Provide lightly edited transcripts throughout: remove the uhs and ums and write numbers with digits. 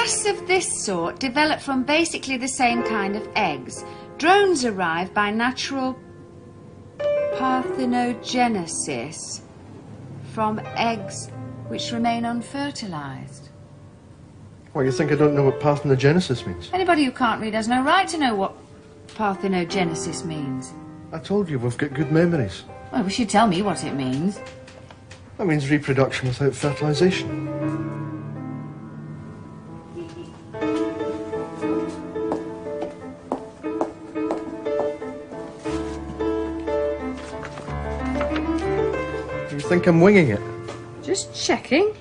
Nests of this sort develop from basically the same kind of eggs. Drones arrive by natural parthenogenesis from eggs which remain unfertilised. What, you think I don't know what parthenogenesis means? Anybody who can't read has no right to know what parthenogenesis means. I told you, we've got good memories. Well, wish you'd tell me what it means. That means reproduction without fertilisation. You think I'm winging it? Just checking.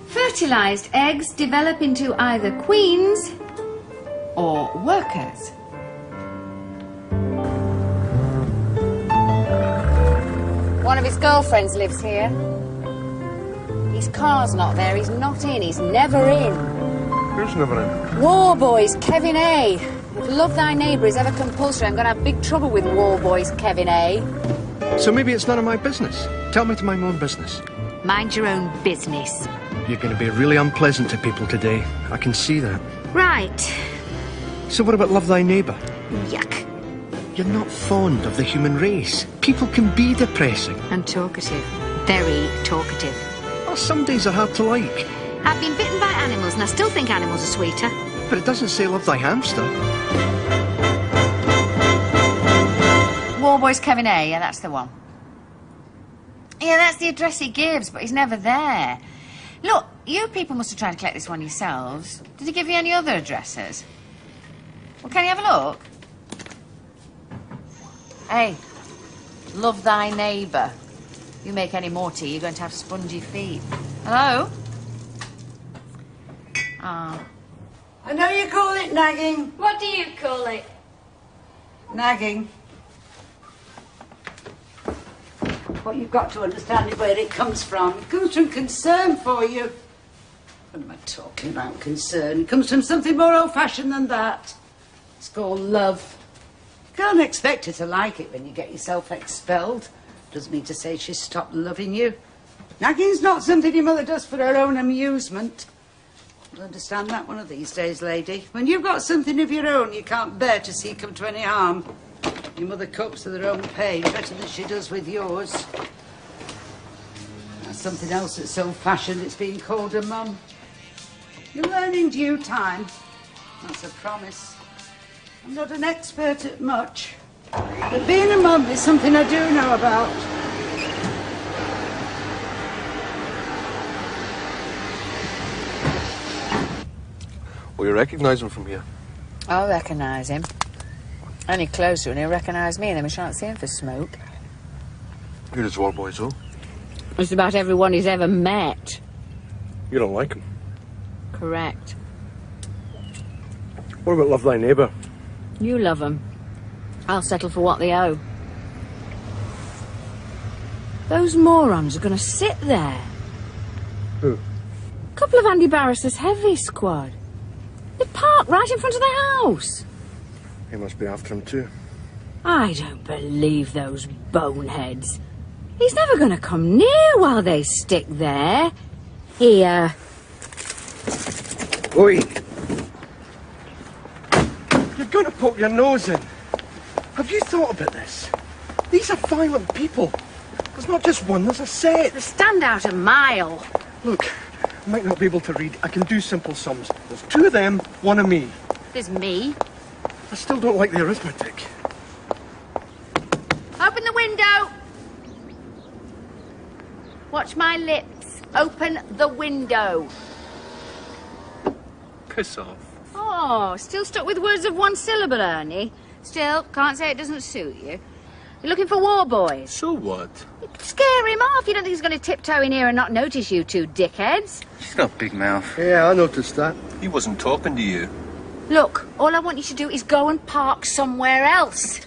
Fertilised eggs develop into either queens or workers. One of his girlfriends lives here. His car's not there, he's not in, he's never in. Who's never in? Warboys, Kevin A. If love thy neighbour is ever compulsory, I'm going to have big trouble with Warboys, Kevin A. So maybe it's none of my business. Tell me to mind my own business. Mind your own business. You're going to be really unpleasant to people today. I can see that. Right. So what about love thy neighbour? Yuck. You're not fond of the human race. People can be depressing. And talkative. Very talkative. Well, some days are hard to like. I've been bitten by animals and I still think animals are sweeter. But it doesn't say love thy hamster. Warboys Kevin A, yeah, that's the one. Yeah, that's the address he gives, but he's never there. Look, you people must have tried to collect this one yourselves. Did he give you any other addresses? Well, can you have a look? Hey, love thy neighbour. You make any more tea, you're going to have spongy feet. Hello? Ah. I know you call it nagging. What do you call it? Nagging. What you've got to understand is where it comes from. It comes from concern for you. What am I talking about, concern? It comes from something more old-fashioned than that. It's called love. You can't expect her to like it when you get yourself expelled. Doesn't mean to say she's stopped loving you. Nagging's not something your mother does for her own amusement. You'll understand that one of these days, lady. When you've got something of your own you can't bear to see come to any harm. Your mother copes with her own pain better than she does with yours. That's something else that's old-fashioned. It's being called a mum. You'll learn in due time. That's a promise. I'm not an expert at much, but being a mum is something I do know about. Well, you recognise him from here. I'll recognise him. Any closer and he'll recognise me and then we shan't see him for smoke. Who does Warboys, though? Just about everyone he's ever met. You don't like him. Correct. What about love thy neighbour? You love them. I'll settle for what they owe. Those morons are going to sit there. Who? A couple of Andy Barrister's heavy squad. They parked right in front of the house. He must be after him too. I don't believe those boneheads. He's never going to come near while they stick there. Here. Oi! You're going to poke your nose in. Have you thought about this? These are violent people. There's not just one, there's a set. They stand out a mile. Look, I might not be able to read. I can do simple sums. There's two of them, one of me. There's me. I still don't like the arithmetic. Open the window. Watch my lips. Open the window. Piss off. Oh, still stuck with words of one syllable, Ernie. Still, can't say it doesn't suit you. You're looking for Warboys. So what? Scare him off. You don't think he's going to tiptoe in here and not notice you two dickheads? She's got a big mouth. Yeah, I noticed that. He wasn't talking to you. Look, all I want you to do is go and park somewhere else.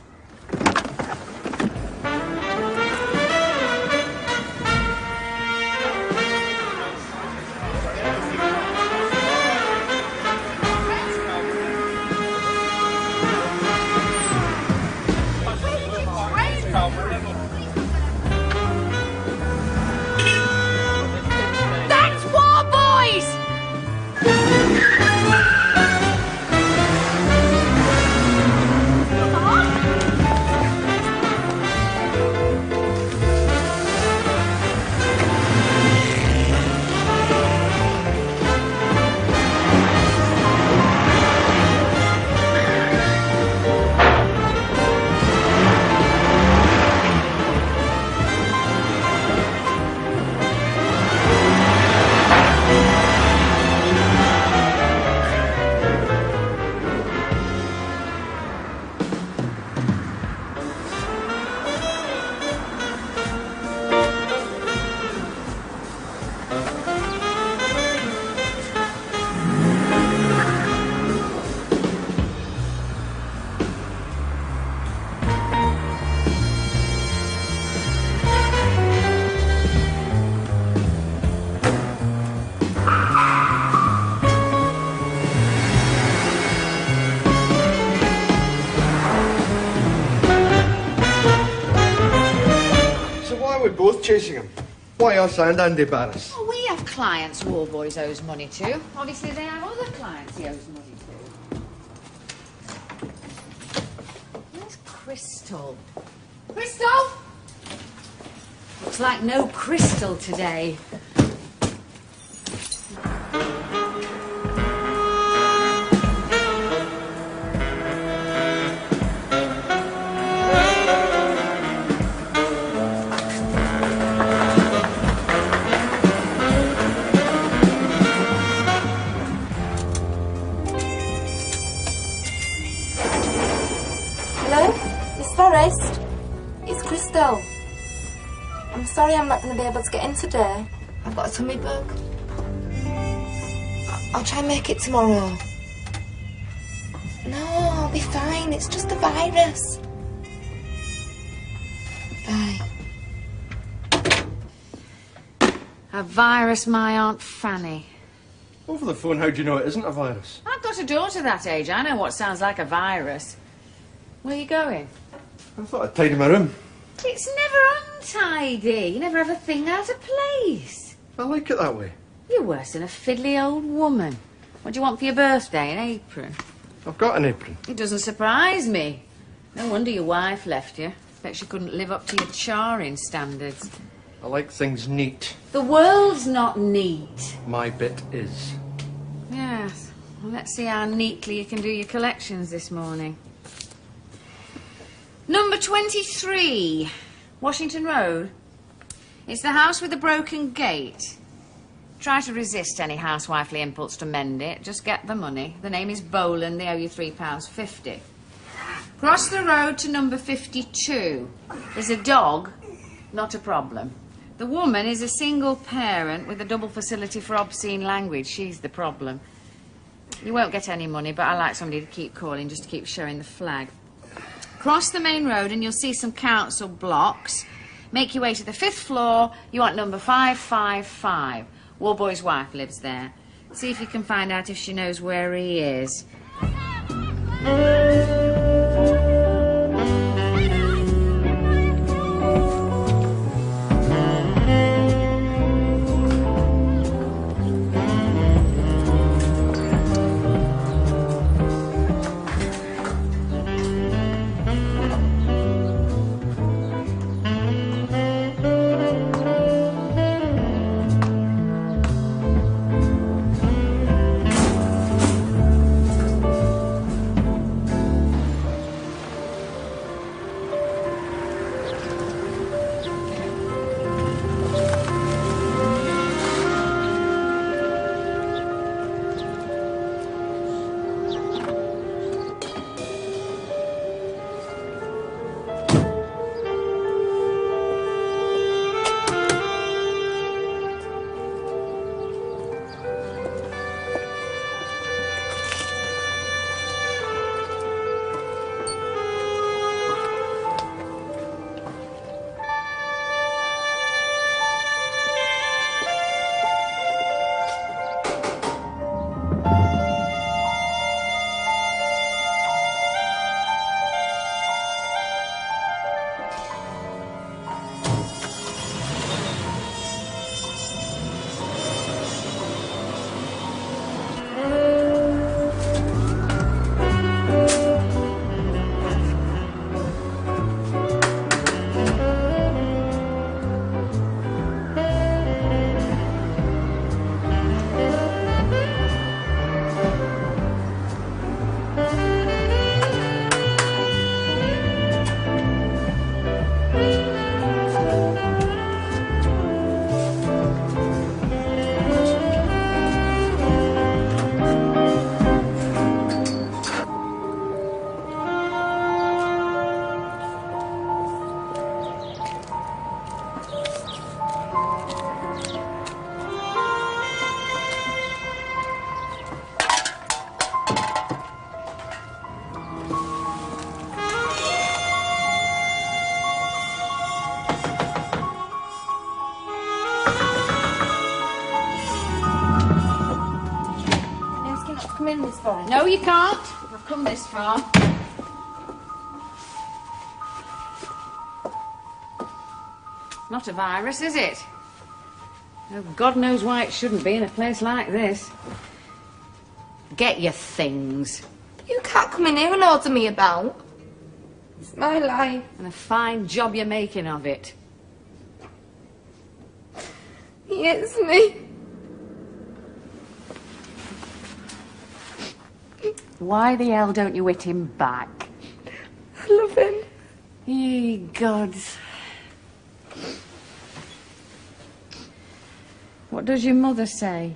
both chasing him. Why us and Andy Barris? Well, we have clients Warboys owes money to. Obviously, they have other clients he owes money to. Where's Crystal? Crystal? Looks like no Crystal today. Forest, it's Crystal. I'm sorry I'm not going to be able to get in today. I've got a tummy bug. I'll try and make it tomorrow. No, I'll be fine. It's just a virus. Bye. A virus, my Aunt Fanny. Over the phone, how do you know it isn't a virus? I've got a daughter that age. I know what sounds like a virus. Where are you going? I thought I'd tidy my room. It's never untidy. You never have a thing out of place. I like it that way. You're worse than a fiddly old woman. What do you want for your birthday? An apron? I've got an apron. It doesn't surprise me. No wonder your wife left you. Bet she couldn't live up to your charring standards. I like things neat. The world's not neat. My bit is. Yes. Well, let's see how neatly you can do your collections this morning. Number 23, Washington Road. It's the house with the broken gate. Try to resist any housewifely impulse to mend it. Just get the money. The name is Boland. They owe you £3.50. Cross the road to number 52. There's a dog. Not a problem. The woman is a single parent with a double facility for obscene language. She's the problem. You won't get any money, but I like somebody to keep calling just to keep showing the flag. Cross the main road and you'll see some council blocks. Make your way to the 5th floor. You want number 555. Warboy's wife lives there. See if you can find out if she knows where he is. Come in, Miss Forrest. No, you can't. I've come this far. Not a virus, is it? Oh, God knows why it shouldn't be in a place like this. Get your things. You can't come in here and order me about. It's my life. And a fine job you're making of it. He hits me. Why the hell don't you hit him back? I love him. Ye gods. What does your mother say?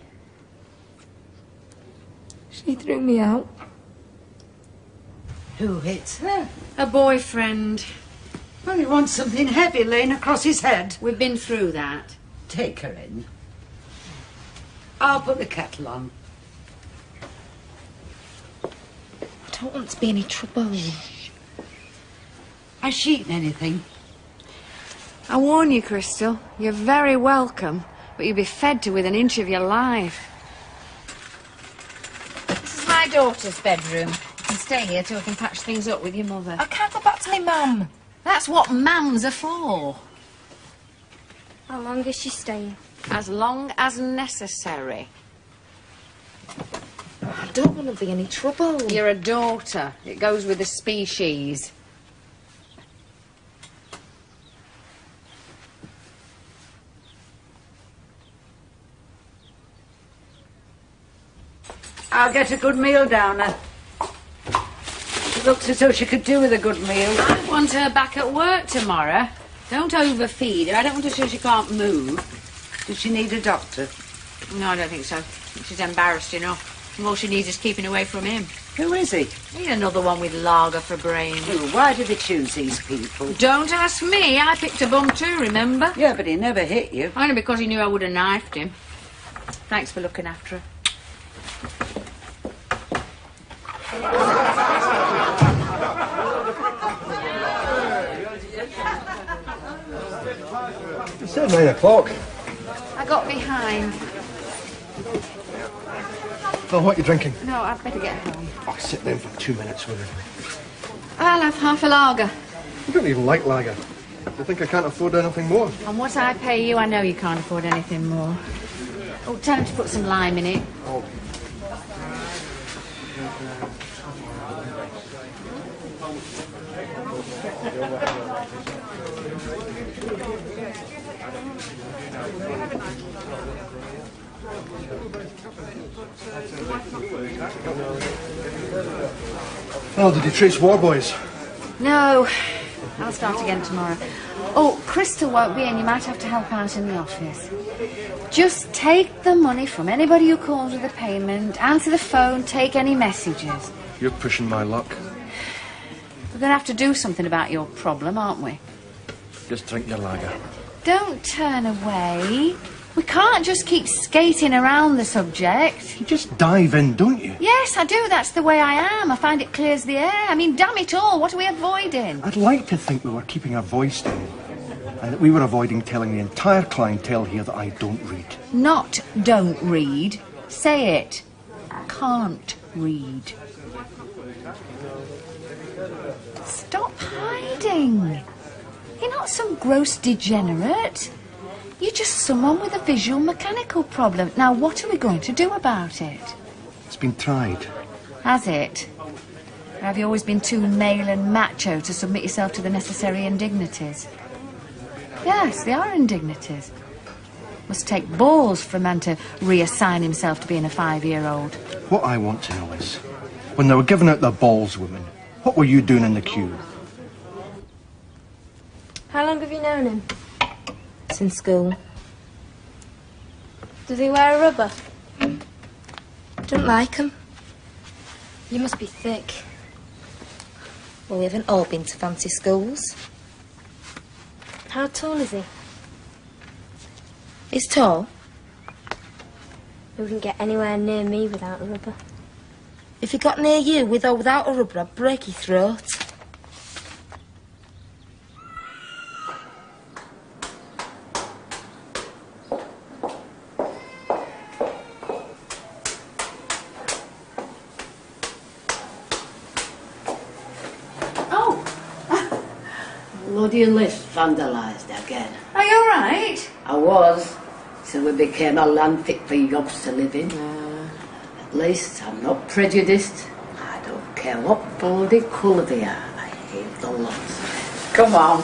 She threw me out. Who hits her? A boyfriend. Well, he wants something heavy laying across his head. We've been through that. Take her in. I'll put the kettle on. I don't want to be any trouble. Has she eaten anything? I warn you, Crystal, you're very welcome, but you'll be fed to within an inch of your life. This is my daughter's bedroom. You can stay here till I can patch things up with your mother. I can't go back to my mum. That's what mams are for. How long is she staying? As long as necessary. I don't want to be any trouble. You're a daughter. It goes with the species. I'll get a good meal down her. She looks as though she could do with a good meal. I want her back at work tomorrow. Don't overfeed her. I don't want her so she can't move. Does she need a doctor? No, I don't think so. She's embarrassed enough. All she needs is keeping away from him. Who is he? He's another one with lager for brains. Oh, why do they choose these people? Don't ask me. I picked a bum too, remember? Yeah, but he never hit you. Only because he knew I would have knifed him. Thanks for looking after her. It said 9 o'clock. I got behind. Oh, what are you drinking? No, I'd better get home. I'll sit down for 2 minutes with it. I'll have half a lager. I don't even like lager. You think I can't afford anything more? On what I pay you, I know you can't afford anything more. Oh, tell him to put some lime in it. Oh. Well, did you trace Warboys? No, I'll start again tomorrow. Oh, Crystal won't be in. You might have to help out in the office. Just take the money from anybody who calls with a payment, answer the phone, take any messages. You're pushing my luck. We're going to have to do something about your problem, aren't we? Just drink your lager. Don't turn away. We can't just keep skating around the subject. You just dive in, don't you? Yes, I do. That's the way I am. I find it clears the air. I mean, damn it all. What are we avoiding? I'd like to think we were keeping our voice down. And that we were avoiding telling the entire clientele here that I don't read. Not don't read. Say it. Can't read. Stop hiding. You're not some gross degenerate. You're just someone with a visual mechanical problem. Now, what are we going to do about it? It's been tried. Has it? Or have you always been too male and macho to submit yourself to the necessary indignities? Yes, they are indignities. Must take balls for a man to reassign himself to being a 5-year-old. What I want to know is, when they were giving out the balls, woman, what were you doing in the queue? How long have you known him? Since school. Does he wear a rubber? Don't like him. You must be thick. Well, we haven't all been to fancy schools. How tall is he? He's tall. He wouldn't get anywhere near me without a rubber. If he got near you with or without a rubber, I'd break your throat. bloody lift vandalised again. Are you all right? I was, till we became a land fit for yobs to live in. At least I'm not prejudiced. I don't care what bloody colour they are. I hate the lot. Come on.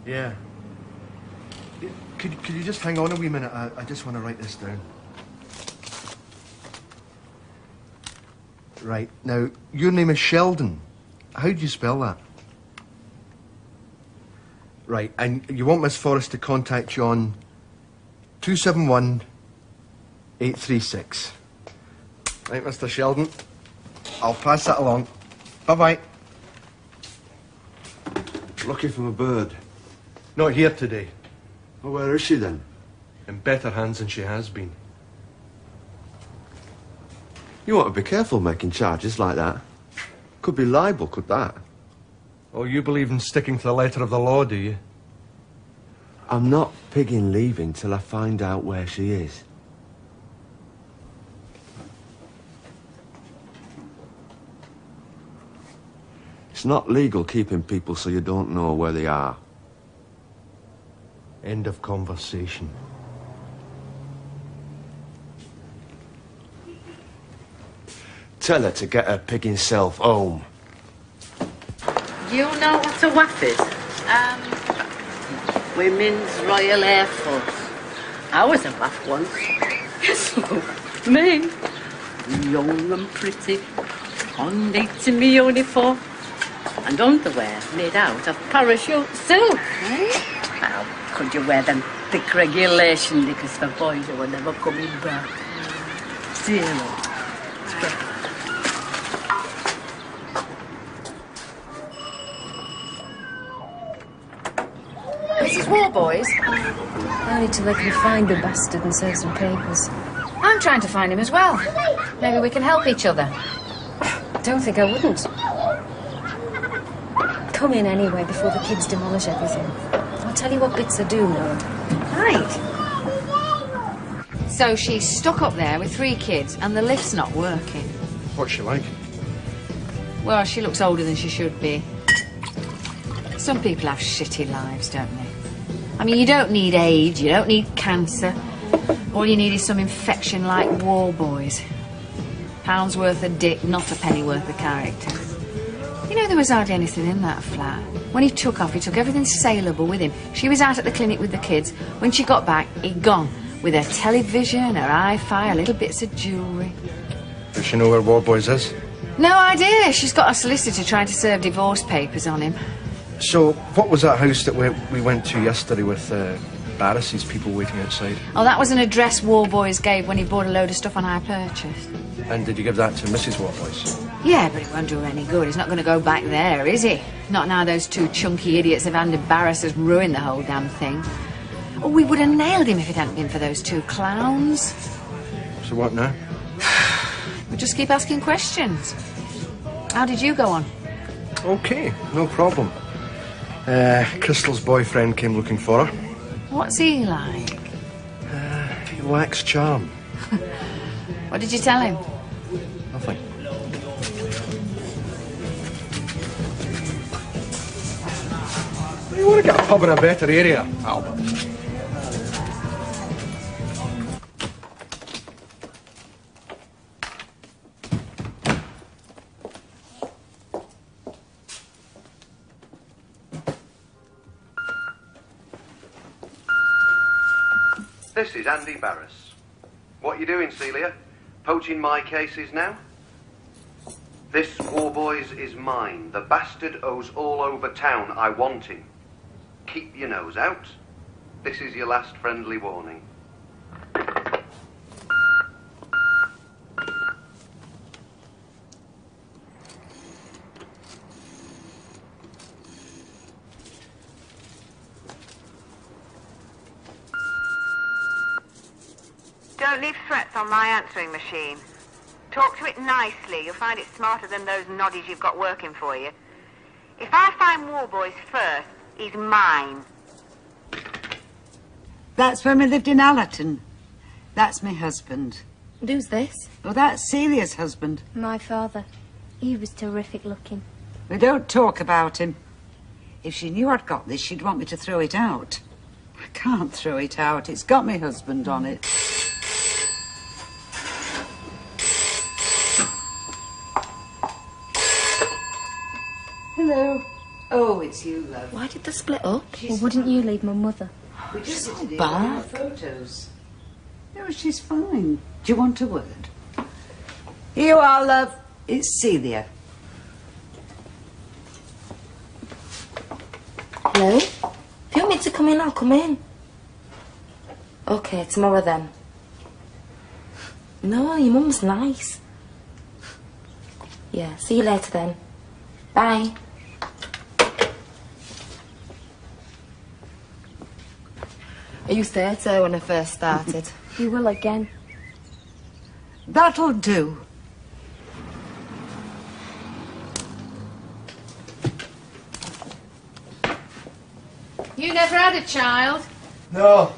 Yeah. Could you just hang on a wee minute? I just want to write this down. Right, now, your name is Sheldon. How do you spell that? Right, and you want Miss Forrest to contact you on 271-836. Right, Mr. Sheldon. I'll pass that along. Bye-bye. Lucky from a bird. Not here today. Well, where is she then? In better hands than she has been. You ought to be careful making charges like that. Could be libel, could that? Oh, you believe in sticking to the letter of the law, do you? I'm not pigging leaving till I find out where she is. It's not legal keeping people so you don't know where they are. End of conversation. Tell her to get her pigging self home. You know what a WAF is? Women's Royal Air Force. I was a WAF once. Yes, me. Young and pretty. On to me uniform. And underwear made out of parachute silk. How could you wear them thick regulation knickers for boys who were never coming back? Zero. Mrs. Warboys? Only till they can find the bastard and serve some papers. I'm trying to find him as well. Maybe we can help each other. Don't think I wouldn't. Come in anyway before the kids demolish everything. I'll tell you what bits I do know. Right. So she's stuck up there with 3 kids and the lift's not working. What's she like? Well, she looks older than she should be. Some people have shitty lives, don't they? I mean, you don't need AIDS, you don't need cancer. All you need is some infection like Warboys. Pound's worth of dick, not a penny worth of character. You know, there was hardly anything in that flat. When he took off, he took everything saleable with him. She was out at the clinic with the kids. When she got back, he'd gone. With her television, her hi-fi, her little bits of jewellery. Does she know where Warboys is? No idea. She's got a solicitor trying to serve divorce papers on him. So, what was that house that we went to yesterday with Barris's people waiting outside? Oh, that was an address Warboys gave when he bought a load of stuff on hire purchase. And did you give that to Mrs. Warboys? Yeah, but it won't do her any good. He's not going to go back there, is he? Not now those 2 chunky idiots have handed Barris has ruined the whole damn thing. Oh, we would have nailed him if it hadn't been for those 2 clowns. So what now? We'll just keep asking questions. How did you go on? Okay, no problem. Crystal's boyfriend came looking for her. What's he like? He lacks charm. What did you tell him? Nothing. You want to get a pub in a better area, Albert? This is Andy Barris. What you doing, Celia? Poaching my cases now? This Warboys is mine. The bastard owes all over town. I want him. Keep your nose out. This is your last friendly warning. Don't leave threats on my answering machine. Talk to it nicely. You'll find it smarter than those noddies you've got working for you. If I find Warboys first, he's mine. That's when we lived in Allerton. That's my husband. And who's this? Well, that's Celia's husband. My father. He was terrific looking. We don't talk about him. If she knew I'd got this, she'd want me to throw it out. I can't throw it out. It's got my husband on it. Hello. Oh, it's you, love. Why did they split up? Or wouldn't you leave my mother? We just So did it bad. with our photos. No, she's fine. Do you want a word? Here you are, love. It's Celia. Hello? If you want me to come in, I'll come in. Okay, tomorrow then. No, your mum's nice. Yeah, see you later then. Bye. I used to hate her when I first started. You will again. That'll do. You never had a child? No.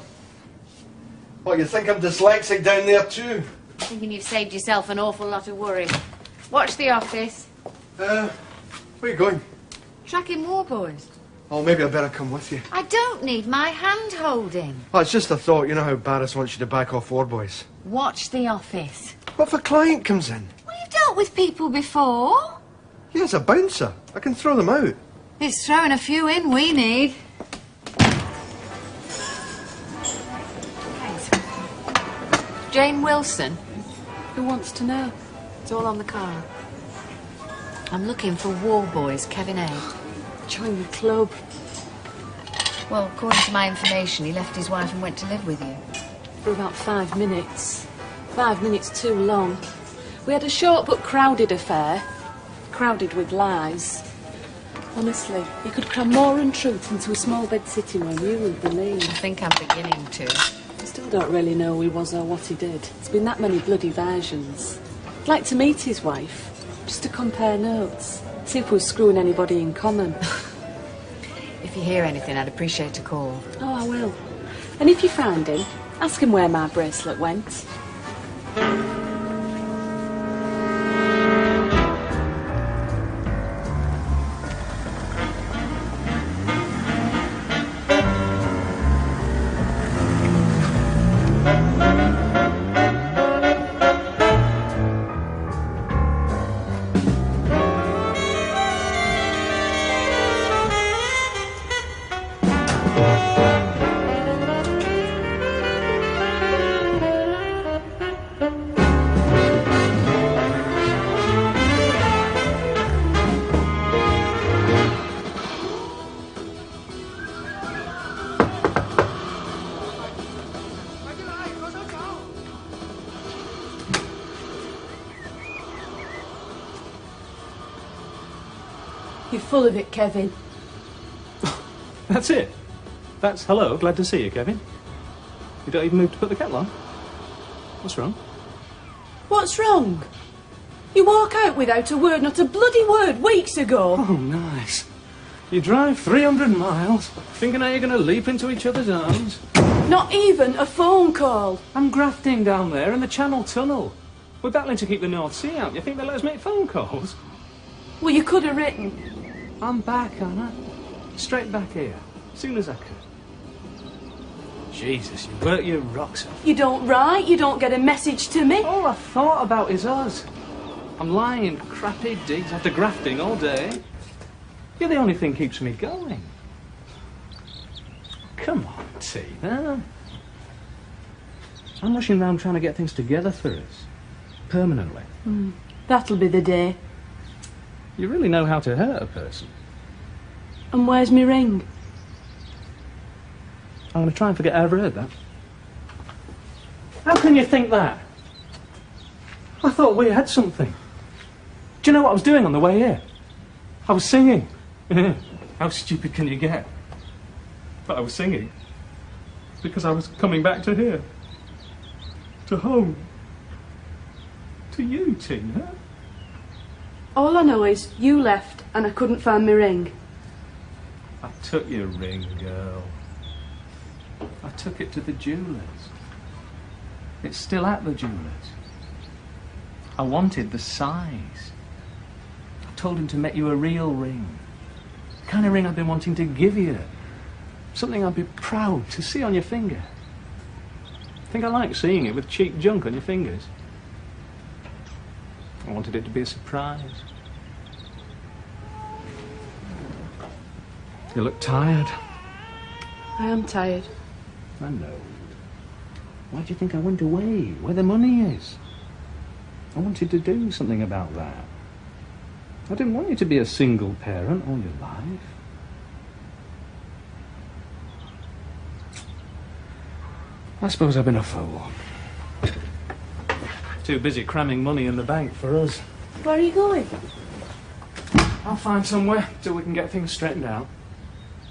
What, you think I'm dyslexic down there too? Thinking you've saved yourself an awful lot of worry. Watch The Office. Where are you going? Tracking Warboys. Oh, maybe I better come with you. I don't need my hand-holding. Oh, it's just a thought. You know how Barris wants you to back off Warboys. Watch The Office. What if a client comes in? Well, you've dealt with people before. Yeah, it's a bouncer. I can throw them out. It's throwing a few in we need. Thanks. Jane Wilson. Who wants to know? It's all on the card. I'm looking for Warboys, Kevin A. Join the club. Well, according to my information, he left his wife and went to live with you. For about 5 minutes. 5 minutes too long. We had a short but crowded affair. Crowded with lies. Honestly, you could cram more untruth into a small bed sitting room, you wouldn't believe. I think I'm beginning to. I still don't really know who he was or what he did. It's been that many bloody versions. I'd like to meet his wife, just to compare notes. See if we're screwing anybody in common. If you hear anything, I'd appreciate a call. Oh, I will. And if you find him, ask him where my bracelet went. You're full of it, Kevin. That's it. That's hello, glad to see you, Kevin. You don't even move to put the kettle on? What's wrong? What's wrong? You walk out without a word, not a bloody word, weeks ago. Oh, nice. You drive 300 miles, thinking how you're going to leap into each other's arms. Not even a phone call. I'm grafting down there in the Channel Tunnel. We're battling to keep the North Sea out. You think they'll let us make phone calls? Well, you could have written. I'm back, Anna. Straight back here, as soon as I could. Jesus, you work your rocks off. You don't write, you don't get a message to me. All I thought about is us. I'm lying in crappy digs after grafting all day. You're the only thing keeps me going. Come on, Tina. I'm rushing around trying to get things together for us. Permanently. That'll be the day. You really know how to hurt a person. And where's me ring? I'm going to try and forget I ever heard that. How can you think that? I thought we had something. Do you know what I was doing on the way here? I was singing. How stupid can you get? But I was singing because I was coming back to here. To home. To you, Tina. All I know is you left and I couldn't find my ring. I took your ring, girl. I took it to the jewellers. It's still at the jewellers. I wanted the size. I told him to make you a real ring. The kind of ring I've been wanting to give you. Something I'd be proud to see on your finger. I think I like seeing it with cheap junk on your fingers. I wanted it to be a surprise. You look tired. I am tired. I know. Why do you think I went away? Where the money is? I wanted to do something about that. I didn't want you to be a single parent all your life. I suppose I've been a fool. Too busy cramming money in the bank for us. Where are you going? I'll find somewhere till we can get things straightened out.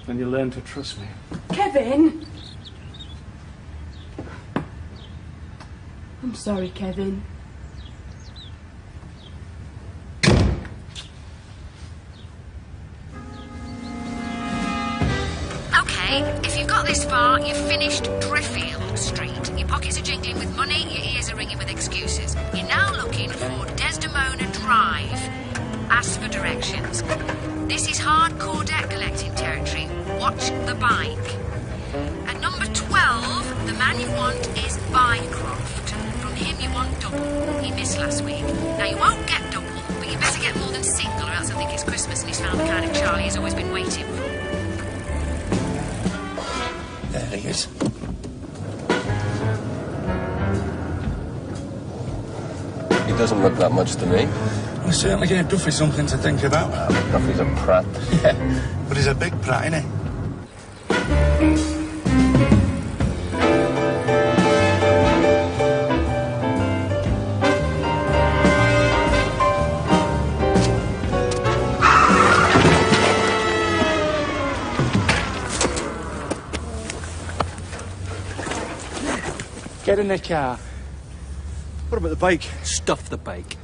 Then you'll learn to trust me. Kevin! I'm sorry, Kevin. Okay, if you've got this far, you've finished Driffield Street. Your pockets are jingling with money, your ears are ringing with excuses. You're now looking for Desdemona Drive. Ask for directions. This is hardcore debt collecting territory. Watch the bike. At number 12, the man you want is Bycroft. From him you want double. He missed last week. Now you won't get double, but you better get more than single, or else I think it's Christmas and he's found the kind of Charlie he's always been waiting for. There he is. He doesn't look that much to me. We certainly gave Duffy something to think about. Duffy's a prat. Yeah, but he's a big prat, isn't he? Get in the car. What about the bike? Stuff the bike.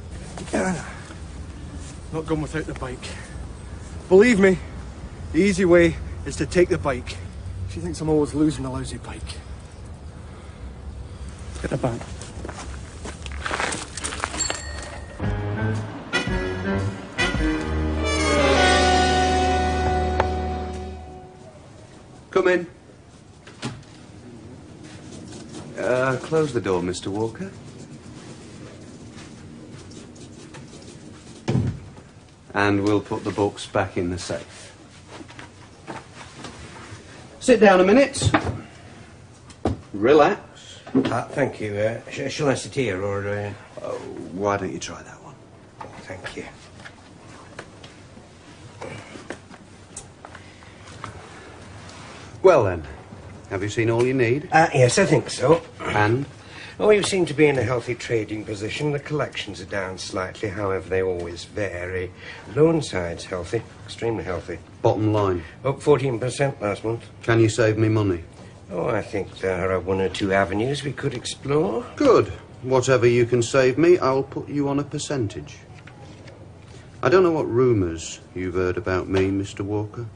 Not going without the bike. Believe me, the easy way is to take the bike. She thinks I'm always losing the lousy bike. Get the bike. Come in. Close the door, Mr. Walker. And we'll put the books back in the safe. Sit down a minute. Relax. Thank you. Shall I sit here, or... Oh, why don't you try that one? Thank you. Well then, have you seen all you need? Yes, I think so. And? Oh, you seem to be in a healthy trading position. The collections are down slightly, however, they always vary. Loan side's healthy, extremely healthy. Bottom line? Up 14% last month. Can you save me money? Oh, I think there are one or two avenues we could explore. Good. Whatever you can save me, I'll put you on a percentage. I don't know what rumours you've heard about me, Mr. Walker.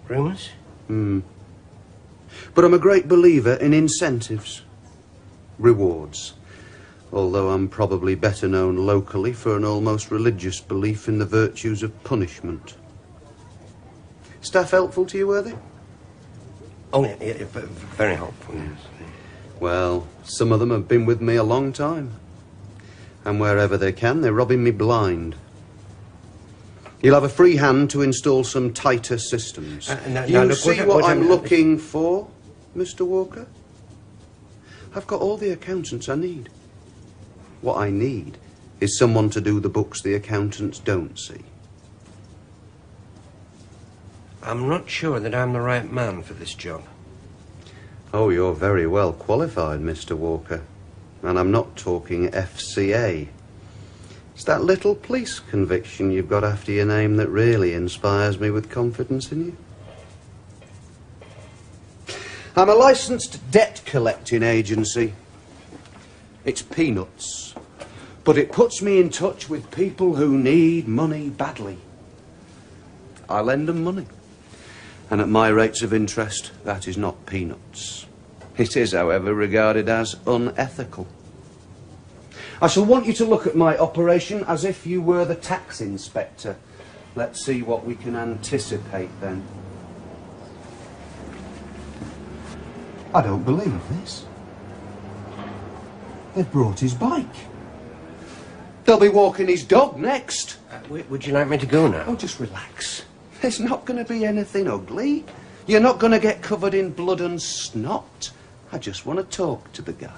Rumours? But I'm a great believer in incentives. Rewards. Although I'm probably better known locally for an almost religious belief in the virtues of punishment. Staff helpful to you, were they? Oh, yeah, very helpful, yes. Well, some of them have been with me a long time. And wherever they can, they're robbing me blind. You'll have a free hand to install some tighter systems. You see what I'm looking for, Mr. Walker? I've got all the accountants I need. What I need is someone to do the books the accountants don't see. I'm not sure that I'm the right man for this job. Oh, you're very well qualified, Mr. Walker. And I'm not talking FCA. It's that little police conviction you've got after your name that really inspires me with confidence in you. I'm a licensed debt collecting agency. It's peanuts. But it puts me in touch with people who need money badly. I lend them money. And at my rates of interest, that is not peanuts. It is, however, regarded as unethical. I shall want you to look at my operation as if you were the tax inspector. Let's see what we can anticipate then. I don't believe this. They've brought his bike. They'll be walking his dog next. Would you like me to go now? Oh, just relax. There's not going to be anything ugly. You're not going to get covered in blood and snot. I just want to talk to the guy.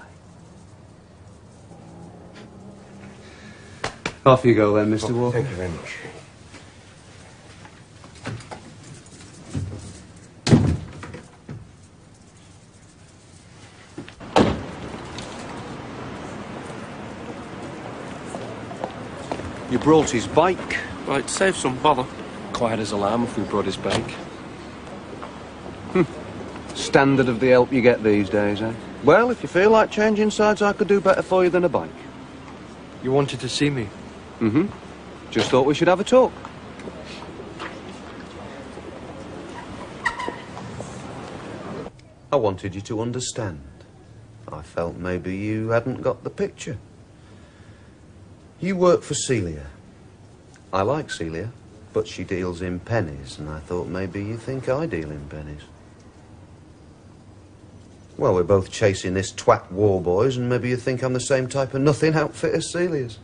Off you go then, Mr. Walker. Thank you very much. You brought his bike. Right, save some bother. Quiet as a lamb if we brought his bike. Standard of the help you get these days, eh? Well, if you feel like changing sides, I could do better for you than a bike. You wanted to see me? Mm-hmm. Just thought we should have a talk. I wanted you to understand. I felt maybe you hadn't got the picture. You work for Celia. I like Celia, but she deals in pennies, and I thought maybe you think I deal in pennies. Well, we're both chasing this twat Warboys, and maybe you think I'm the same type of nothing outfit as Celia's.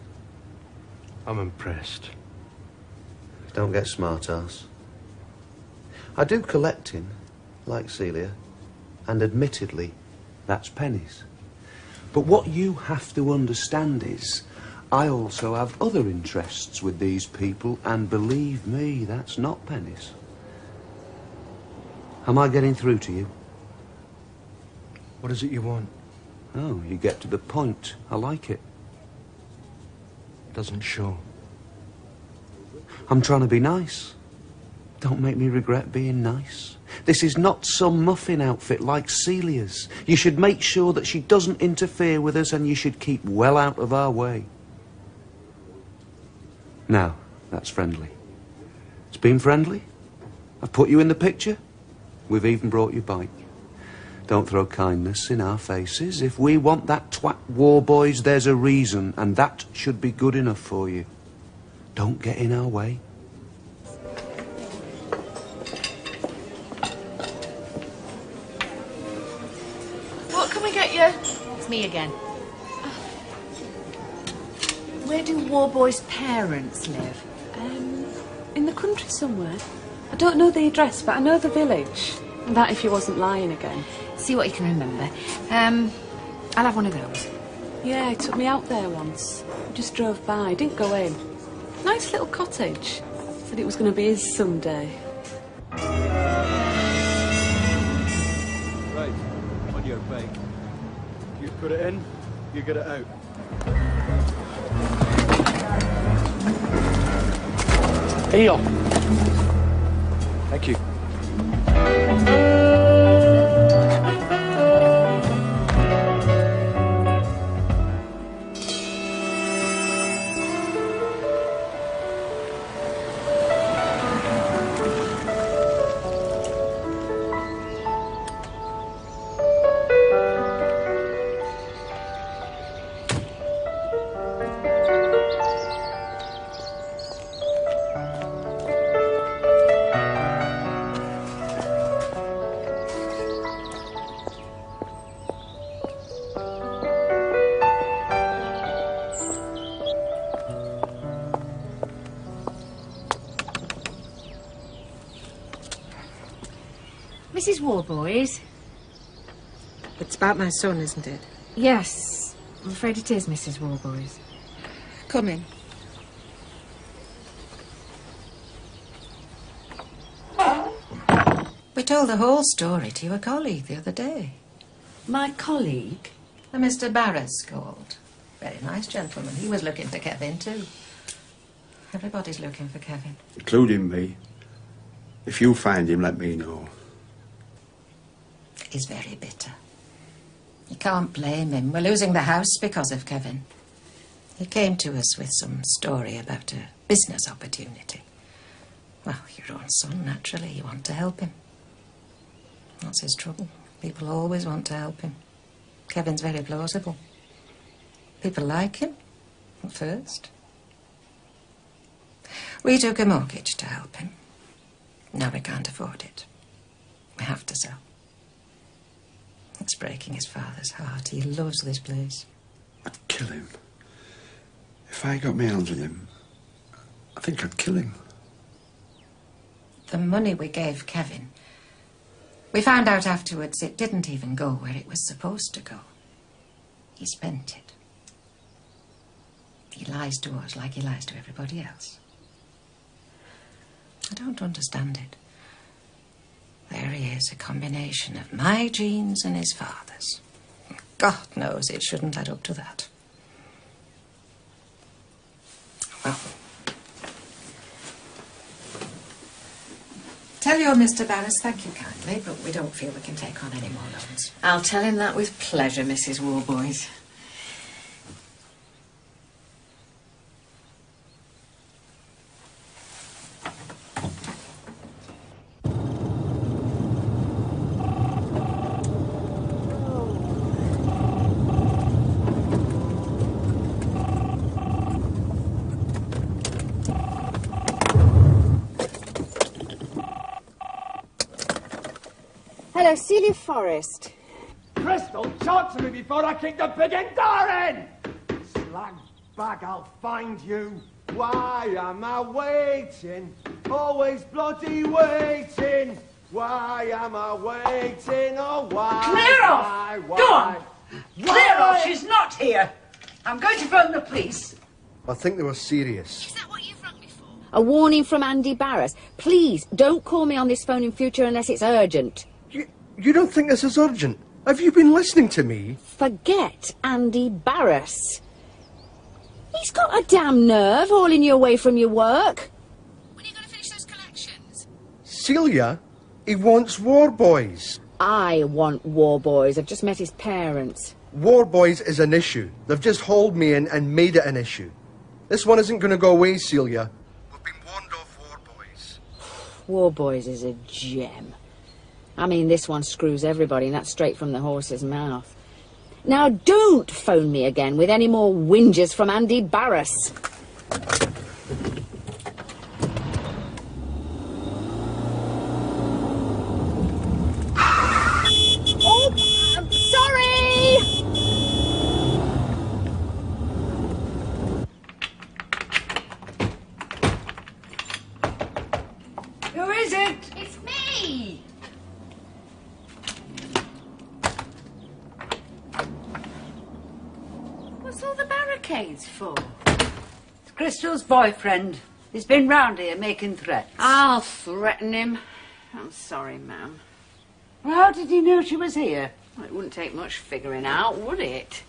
I'm impressed. Don't get smart-ass. I do collecting, like Celia, and admittedly, that's pennies. But what you have to understand is, I also have other interests with these people, and believe me, that's not pennies. Am I getting through to you? What is it you want? Oh, you get to the point. I like it. Doesn't show. I'm trying to be nice. Don't make me regret being nice. This is not some muffin outfit like Celia's. You should make sure that she doesn't interfere with us, and you should keep well out of our way. Now, that's friendly. It's been friendly. I've put you in the picture. We've even brought you bike. Don't throw kindness in our faces. If we want that twat Warboys, there's a reason, and that should be good enough for you. Don't get in our way. What can we get you? It's me again. Where do Warboys' parents live? In the country somewhere. I don't know the address, but I know the village. That if you wasn't lying again. See what you can remember. I'll have one of those. Yeah, he took me out there once. I just drove by, didn't go in. Nice little cottage. Said it was going to be his someday. Right, on your bike. You put it in, you get it out. Here. Thank you. Mrs. Warboys? It's about my son, isn't it? Yes, I'm afraid it is, Mrs. Warboys. Come in. We told the whole story to your colleague the other day. My colleague? A Mr. Barris called. Very nice gentleman. He was looking for Kevin, too. Everybody's looking for Kevin. Including me. If you find him, let me know. He's very bitter. You can't blame him. We're losing the house because of Kevin. He came to us with some story about a business opportunity. Well, your own son, naturally. You want to help him. That's his trouble. People always want to help him. Kevin's very plausible. People like him. First, we took a mortgage to help him. Now we can't afford it. We have to sell. It's breaking his father's heart. He loves this place. I'd kill him. If I got my hands on him, I think I'd kill him. The money we gave Kevin, we found out afterwards it didn't even go where it was supposed to go. He spent it. He lies to us like he lies to everybody else. I don't understand it. There he is, a combination of my genes and his father's. God knows it shouldn't add up to that. Well, tell your Mr. Barris thank you kindly, but we don't feel we can take on any more loans. I'll tell him that with pleasure, Mrs. Warboys. Hello, Celia Forrest. Crystal, talk to me before I kick the biggin' door in! Slag bag, I'll find you. Why am I waiting? Always bloody waiting. Why am I waiting? Oh, why? Clear off! Why? Go on! Clear off! She's not here. I'm going to phone the police. I think they were serious. A warning from Andy Barris. Please, don't call me on this phone in future unless it's urgent. You don't think this is urgent? Have you been listening to me? Forget Andy Barris. He's got a damn nerve hauling you away from your work. Celia, he wants Warboys. I want Warboys. I've just met his parents. Warboys is an issue. They've just hauled me in and made it an issue. This one isn't going to go away, Celia. Warboys is a gem. I mean, this one screws everybody, and that's straight from the horse's mouth. Now, don't phone me again with any more whinges from Andy Barris. Oh, I'm sorry! Who is it? It's me! What's all the barricades for? It's Crystal's boyfriend. He's been round here making threats. I'll threaten him. I'm sorry, ma'am. Well, how did he know she was here? Well, it wouldn't take much figuring out, would it?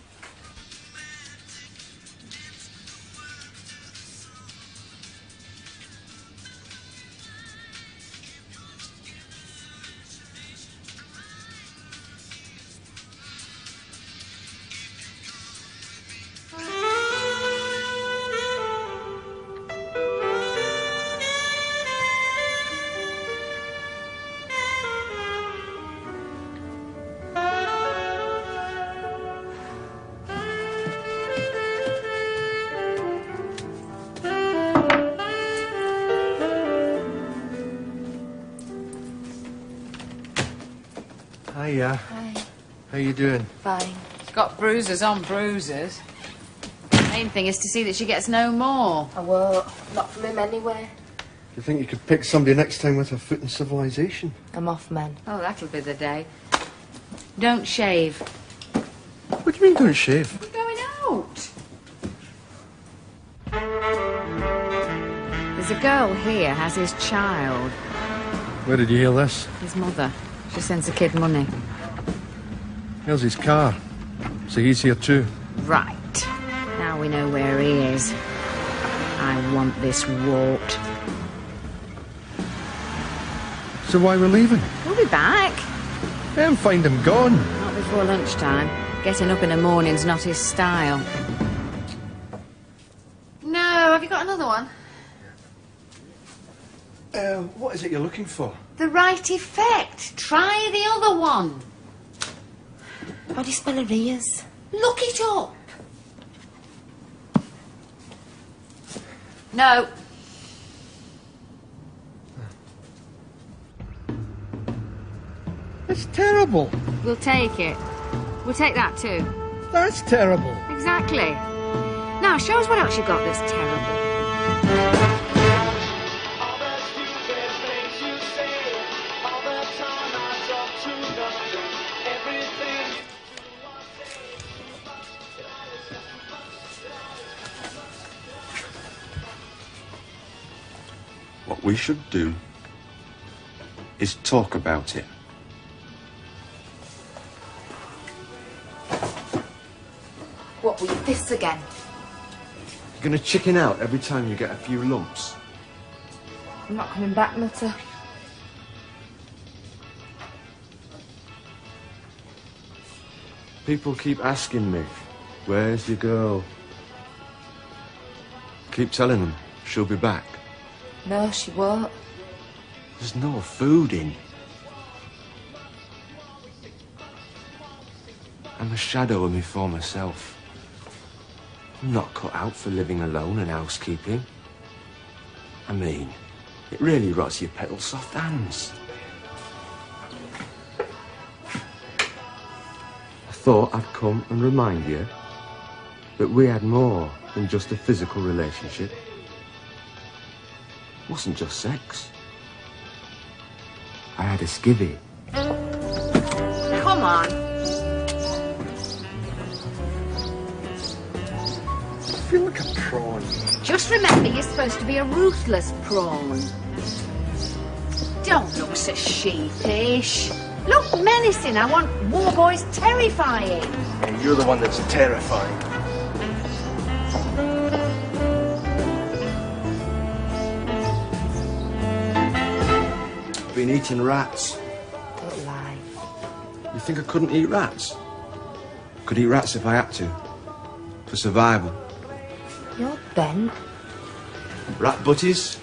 Hiya. Hi. How you doing? Fine. She's got bruises on bruises. Main thing is to see that she gets no more. I won't. Not from him anyway. Do you think you could pick somebody next time with a foot in civilization? I'm off, men. Oh, that'll be the day. Don't shave. What do you mean don't shave? We're going out. There's a girl here has his child. Where did you hear this? His mother. She sends the kid money. Here's his car. So he's here too. Right. Now we know where he is. I want this wart. So why we're leaving? We'll be back. Then find him gone. Not before lunchtime. Getting up in the morning's not his style. No, have you got another one? What is it you're looking for? The right effect. Try the other one. How do you spell arrears? Look it up. No. It's terrible. We'll take it. We'll take that too. That's terrible. Exactly. Now, show us what else you've got that's terrible. What we should do is talk about it. What, were you this again? You're gonna chicken out every time you get a few lumps. I'm not coming back, Nutter. People keep asking me, where's your girl? Keep telling them she'll be back. No, she won't. There's no food in. I'm a shadow of my former self. I'm not cut out for living alone and housekeeping. I mean, it really rots your petal soft hands. I thought I'd come and remind you that we had more than just a physical relationship. It wasn't just sex. I had a skivvy. Come on. I feel like a prawn. Just remember, you're supposed to be a ruthless prawn. Don't look so sheepish. Look menacing. I want Warboys terrifying. Yeah, you're the one that's terrifying. Been eating rats. Don't lie. You think I couldn't eat rats? Could eat rats if I had to. For survival. You're bent. Rat butties,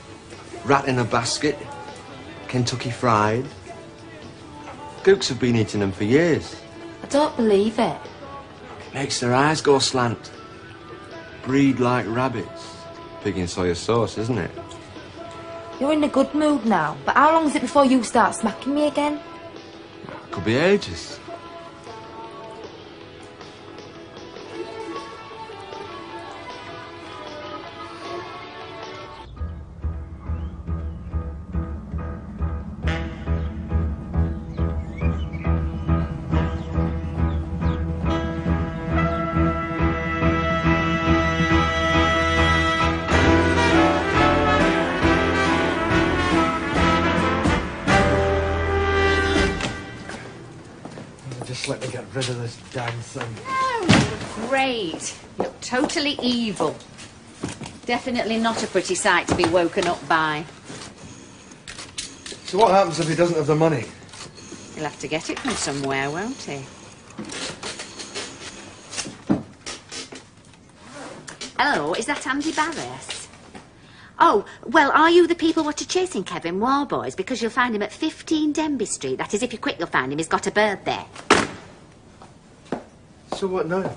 rat in a basket, Kentucky fried. Gooks have been eating them for years. I don't believe it. Makes their eyes go slant. Breed like rabbits. Pig in soya sauce, isn't it? You're in a good mood now, but how long is it before you start smacking me again? Could be ages. Just let me get rid of this damn thing. Oh, you look great. You look totally evil. Definitely not a pretty sight to be woken up by. So what happens if he doesn't have the money? He'll have to get it from somewhere, won't he? Hello, is that Andy Barris? Oh, well, are you the people what are chasing Kevin Warboys? Because you'll find him at 15 Denby Street. That is, if you're quick, you'll find him. He's got a bird there. So what now?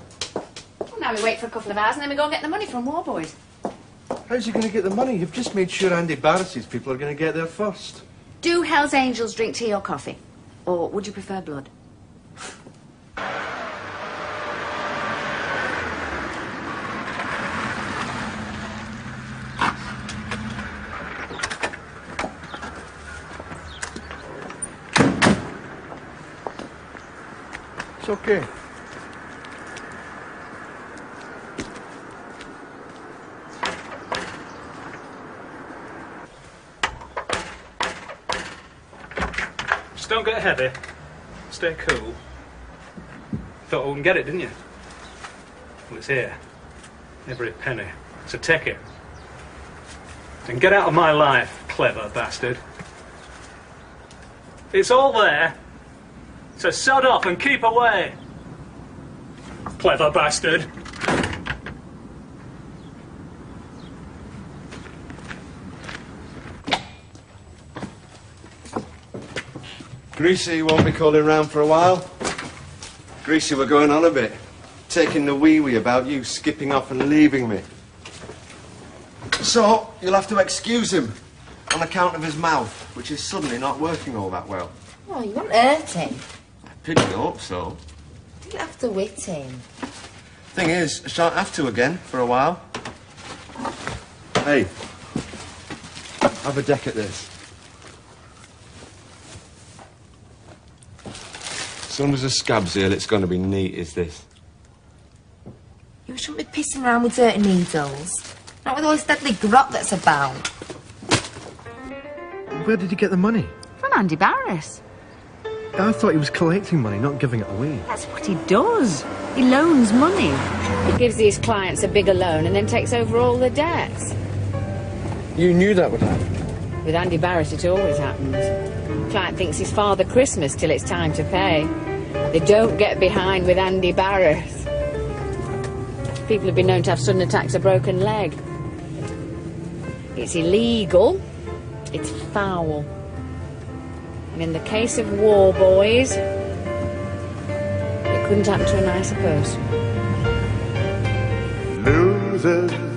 Well, now we wait for a couple of hours and then we go and get the money from Warboys. How's he going to get the money? You've just made sure Andy Barris's people are going to get there first. Do Hell's Angels drink tea or coffee? Or would you prefer blood? It's okay. Just don't get heavy. Stay cool. Thought I wouldn't get it, didn't you? Well, it's here. Every penny. So take it. And get out of my life, clever bastard. It's all there. So sod off and keep away. Clever bastard. Greasy won't be calling round for a while. Greasy, we're going on a bit. Taking the wee-wee about you skipping off and leaving me. So, you'll have to excuse him on account of his mouth, which is suddenly not working all that well. Oh, you won't hurt him. I pretty hope so. You don't have to whip him. Thing is, I shan't have to again for a while. Hey, have a deck at this. As soon as the scab's here, it's going to be neat, is this? You shouldn't be pissing around with dirty needles. Not with all this deadly grot that's about. Where did he get the money? From Andy Barris. I thought he was collecting money, not giving it away. That's what he does. He loans money. He gives his clients a bigger loan and then takes over all the debts. You knew that would happen? With Andy Barris, it always happens. Client thinks it's Father Christmas till it's time to pay. They don't get behind with Andy Barris. People have been known to have sudden attacks of broken leg. It's illegal. It's foul. And in the case of Warboys, it couldn't happen to a nicer person. Losers